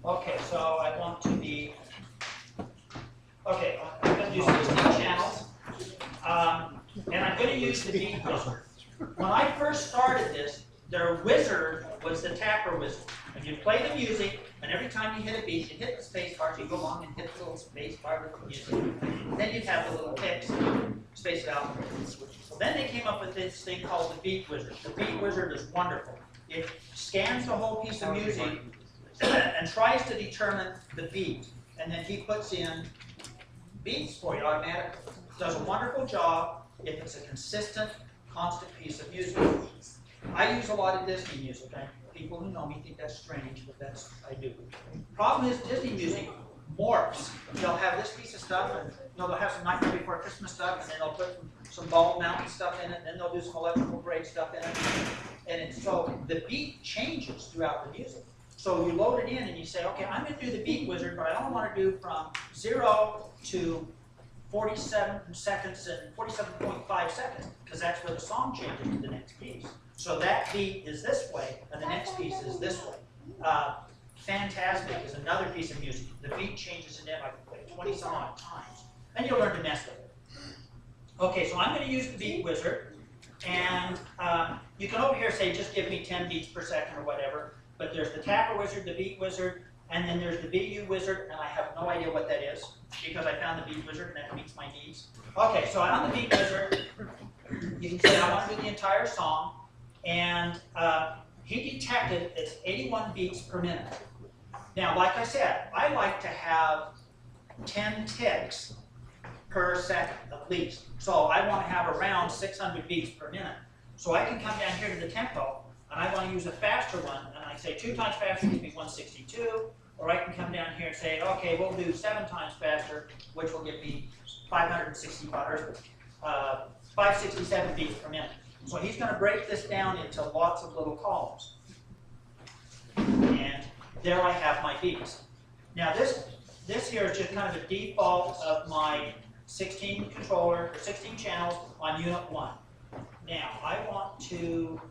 Okay, so I want to be, okay, I'm going to do 16 channels, and I'm going to use the beat wizard. When I first started this, their wizard was the tapper wizard. And you play the music, and every time you hit a beat, you hit the space bar, so you go along and hit the little space bar with the music. Then you'd have the little picks, space it out. So then they came up with this thing called the beat wizard. The beat wizard is wonderful. It scans the whole piece of music and tries to determine the beat. And then he puts in beats for you automatically. Does a wonderful job if it's a consistent, constant piece of music. I use a lot of Disney music. People who know me think that's strange, but that's I do. Problem is Disney music morphs. They'll have this piece of stuff, and they'll have some Nightmare Before Christmas stuff, and then they'll put some ball mountain stuff in it, and then they'll do some electrical braid stuff in it. And so the beat changes throughout the music. So you load it in and you say, okay, I'm going to do the beat wizard, but I only want to do from 0 to 47 seconds and 47.5 seconds, because that's where the song changes to the next piece. So that beat is this way, and the next piece is this way. Fantastic is another piece of music. The beat changes in it like 20 some odd times, and you'll learn to mess with it. Okay, so I'm going to use the beat wizard, and you can over here say just give me 10 beats per second or whatever, but there's the tapper wizard, the beat wizard, and then there's the BU wizard, and I have no idea what that is because I found the beat wizard and that meets my needs. Okay, so on the beat wizard, you can say I want to do the entire song, and he detected it's 81 beats per minute. Now, like I said, I like to have 10 ticks per second at least. So I want to have around 600 beats per minute. So I can come down here to the tempo, and I want to use a faster one, and I say 2 times faster gives me 162, or I can come down here and say, okay, we'll do 7 times faster, which will give me 567 beats per minute. So he's going to break this down into lots of little columns. And there I have my beats. Now this here is just kind of a default of my 16 controller, or 16 channels on unit 1. Now I want to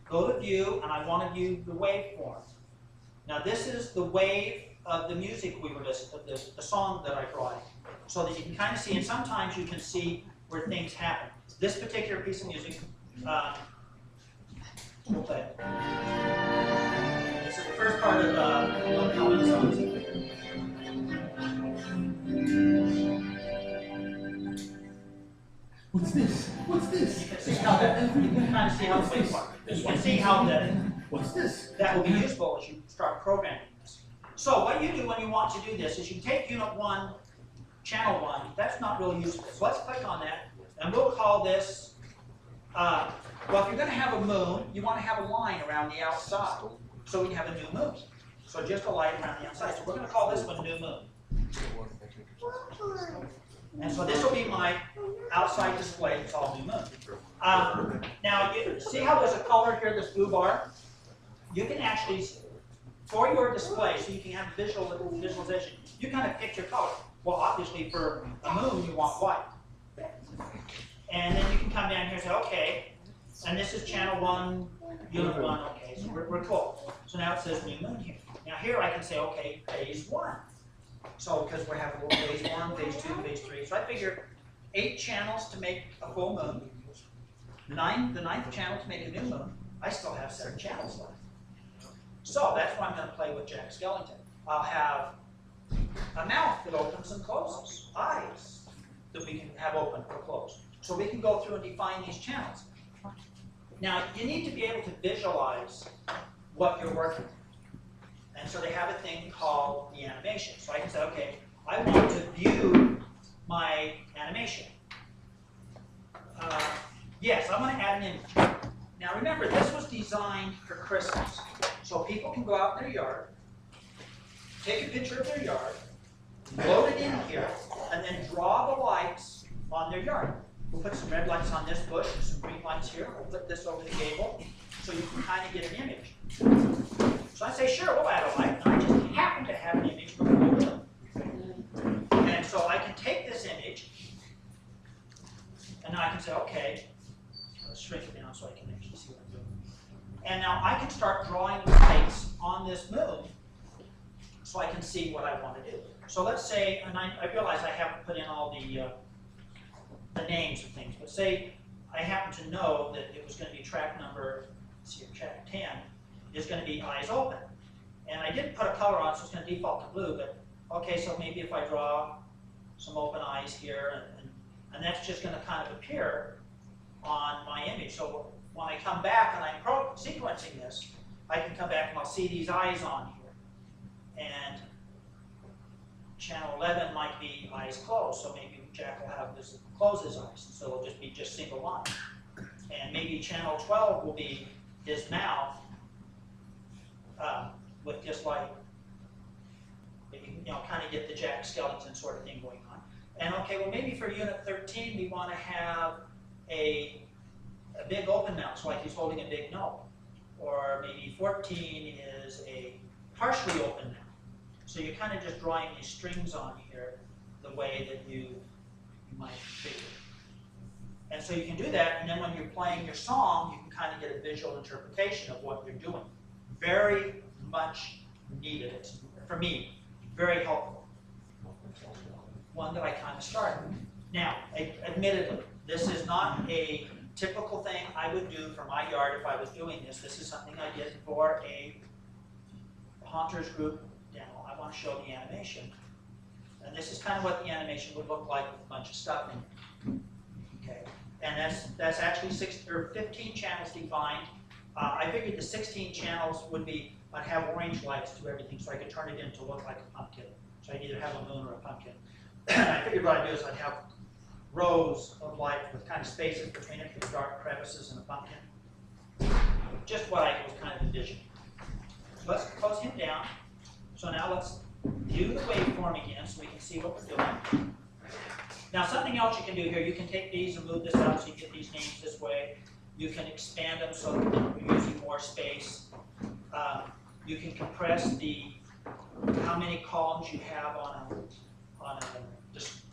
go to view, and I want to view the waveform. Now this is the wave of the music we were listening to, the song that I brought in, so that you can kind of see, and sometimes you can see where things happen. This particular piece of music, we'll play it. This is the first part of one of the songs. What's this? What's this? You can see how that, you can kind of see how the waves are. You can see how What's this? that will be useful as you start programming this. So what you do when you want to do this is you take unit 1, channel 1. That's not really useful. So let's click on that, and we'll call this, well, if you're going to have a moon, you want to have a line around the outside. So we have a new moon. So just a light around the outside. So we're going to call this one new moon. And so this will be my outside display. It's all new moon. Now, you see how there's a color here, this blue bar? You can actually, for your display, so you can have visualization, you kind of pick your color. Well, obviously, for a moon, you want white. And then you can come down here and say, okay, and this is channel 1, unit 1, okay, so we're cool. So now it says new moon here. Now here I can say, okay, phase 1. So because we have phase 1, phase 2, phase 3. So I figure 8 channels to make a full moon, the 9th channel to make a new moon. I still have 7 channels left. So that's why I'm going to play with Jack Skellington. I'll have a mouth that opens and closes, eyes that we can have open or closed. So we can go through and define these channels. Now, you need to be able to visualize what you're working with. And so they have a thing called the animation. So I can say, okay, I want to view my animation. Yes, I want to add an image. Now remember, this was designed for Christmas. So people can go out in their yard, take a picture of their yard, load it in here, and then draw the lights on their yard. We'll put some red lights on this bush and some green lights here. We'll put this over the gable so you can kind of get an image. So I say, sure, we'll add a light. And I just happen to have an image from the moon. And so I can take this image, and now I can say, okay, let's shrink it down so I can actually see what I'm doing. And now I can start drawing lights on this moon so I can see what I want to do. So let's say, and I realize I haven't put in all the names of things, but say I happen to know that it was going to be track number, let's see, track 10 is going to be eyes open. And I didn't put a color on, so it's going to default to blue, but okay, so maybe if I draw some open eyes here, and that's just going to kind of appear on my image. So when I come back and I'm sequencing this, I can come back and I'll see these eyes on here. And channel 11 might be eyes closed, so maybe Jack will have this close his eyes, so it'll just be just single line. And maybe channel 12 will be his mouth with just like, you know, kind of get the Jack skeleton sort of thing going on. And okay, well maybe for unit 13 we want to have a big open mouth, so like he's holding a big note. Or maybe 14 is a partially open mouth. So you're kind of just drawing these strings on here the way that you might figure. And so you can do that, and then when you're playing your song, you can kind of get a visual interpretation of what you're doing. Very much needed. It's, for me, very helpful. One that I kind of started. Now, admittedly, this is not a typical thing I would do for my yard if I was doing this. This is something I did for a Haunters group demo. I want to show the animation. And this is kind of what the animation would look like with a bunch of stuff in. Okay. And that's actually 15 channels defined. I figured the 16 channels would be, I'd have orange lights to everything so I could turn it in to look like a pumpkin. So I'd either have a moon or a pumpkin. I figured what I'd do is I'd have rows of light with kind of spaces between it for the dark crevices and a pumpkin. Just what I was kind of envisioning. So let's close him down. So now let's view the waveform again so we can see what we're doing. Now something else you can do here, you can take these and move this out so you get these names this way. You can expand them so that you're using more space. You can compress how many columns you have on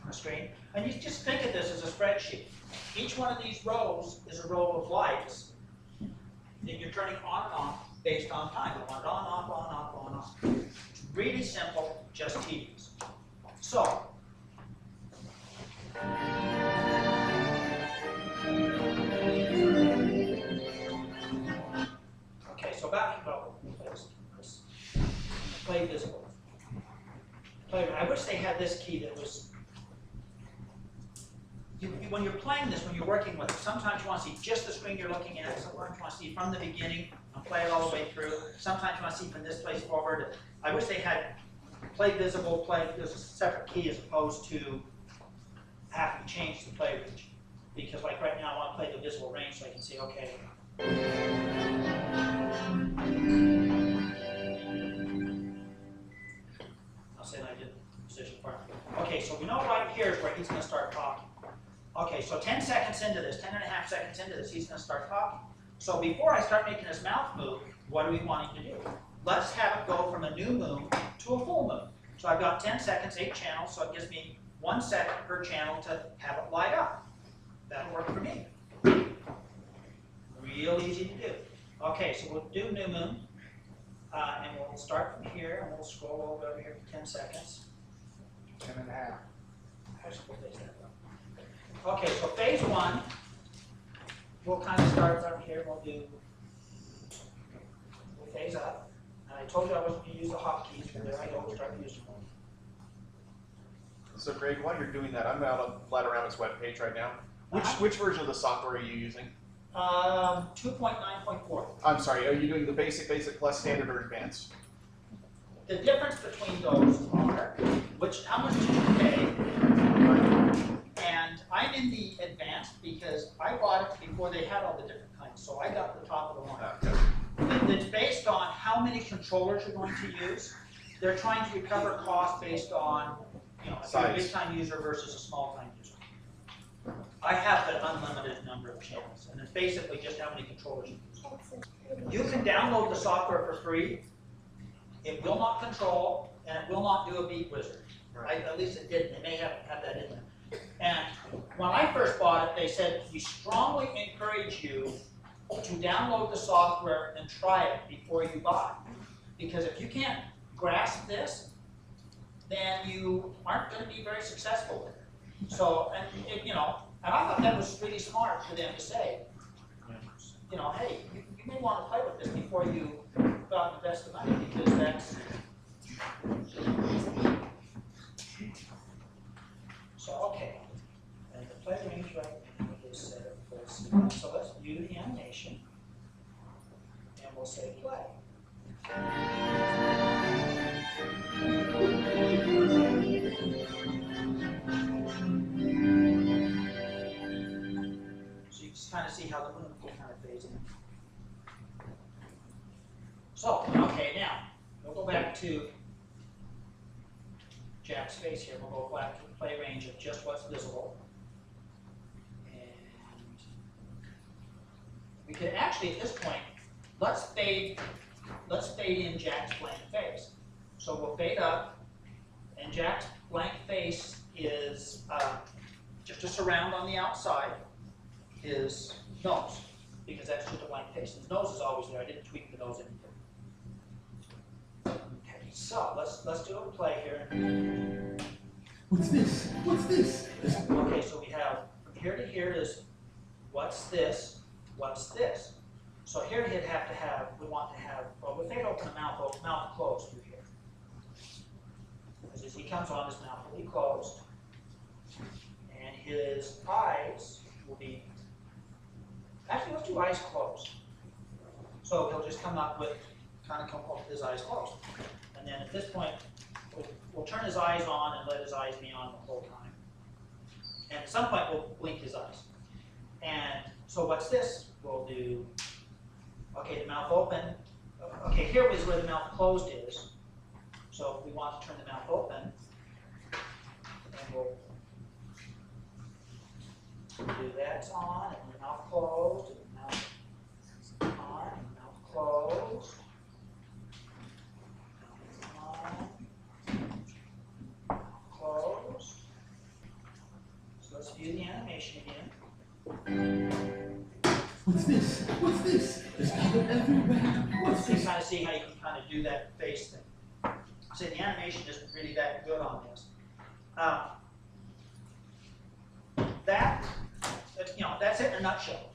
a screen. And you just think of this as a spreadsheet. Each one of these rows is a row of lights that you're turning on and off based on time. On, off, on, off, on, off. It's really simple, just tedious. So, okay, so back to play visible. I wish they had this key that was, when you're playing this, when you're working with it, sometimes you want to see just the screen you're looking at, sometimes you want to see from the beginning and play it all the way through, sometimes you want to see from this place forward. I wish they had play visible, there's a separate key as opposed to having to change the play range. Because like right now I want to play the visible range so I can see, okay. I'll say that I did position part. Okay, so we know right here is where he's going to start talking. Okay, so 10 seconds into this, 10 and a half seconds into this, he's going to start talking. So before I start making his mouth move, what do we want him to do? Let's have it go from a new moon to a full moon. So I've got 10 seconds, 8 channels, so it gives me 1 second per channel to have it light up. That'll work for me. Real easy to do. Okay, so we'll do new moon, and we'll start from here, and we'll scroll over here for 10 seconds. 10 and a half. Okay, so phase 1, we'll kind of start from here. We'll phase up. And I told you I wasn't going to use the hotkeys, but there I go. We'll start using them. So Greg, while you're doing that, I'm out on Light-O-Rama's webpage right now. Which version of the software are you using? 2.9.4. I'm sorry, are you doing the basic, plus standard, or advanced? The difference between those are how much did you pay? And I'm in the advanced because I bought it before they had all the different kinds, so I got the top of the line. Okay. It's based on how many controllers you're going to use. They're trying to recover cost based on, if you're a big time user versus a small time user. I have an unlimited number of channels, and it's basically just how many controllers you use. You can download the software for free. It will not control, and it will not do a beat wizard. Right? At least it didn't. They may have that in there. And when I first bought it, they said, we strongly encourage you to download the software and try it before you buy. Because if you can't grasp this, then you aren't going to be very successful with it. So, and you know, and I thought that was really smart for them to say, you know, hey, you may want to play with this before you go out and invest the money, because that's. So, okay, and the play range right now is set up for C1. So let's view the animation, and we'll say play. So you just kind of see how the moon will kind of phase in. So, okay, now, we'll go back to Jack's face here. We'll go back to the play range of just what's visible. And we could actually, at this point, let's fade in Jack's blank face. So we'll fade up, and Jack's blank face is just a surround on the outside his nose, because that's just a blank face. His nose is always there. I didn't tweak the nose anything. Okay, so let's do a play here. What's this? What's this? Okay, so we have from here to here is what's this? What's this? So here he'd have to have, we want to have, well, if they open the mouth closed through here. Because as he comes on, his mouth will be closed. And his eyes will be, actually let's do eyes closed. So he'll just come up with, kind of come up with his eyes closed. And then at this point, we'll turn his eyes on and let his eyes be on the whole time. And at some point, we'll blink his eyes. And so what's this? We'll do, okay, the mouth open. Okay, here is where the mouth closed is. So if we want to turn the mouth open, and we'll do that on, and the mouth closed, and the mouth on, and the mouth closed. Closed. So let's view the animation again. What's this? What's this? There's color everywhere. What's You this? kind of see how you can kind of do that face thing. See, the animation isn't really that good on this. That's it in a nutshell.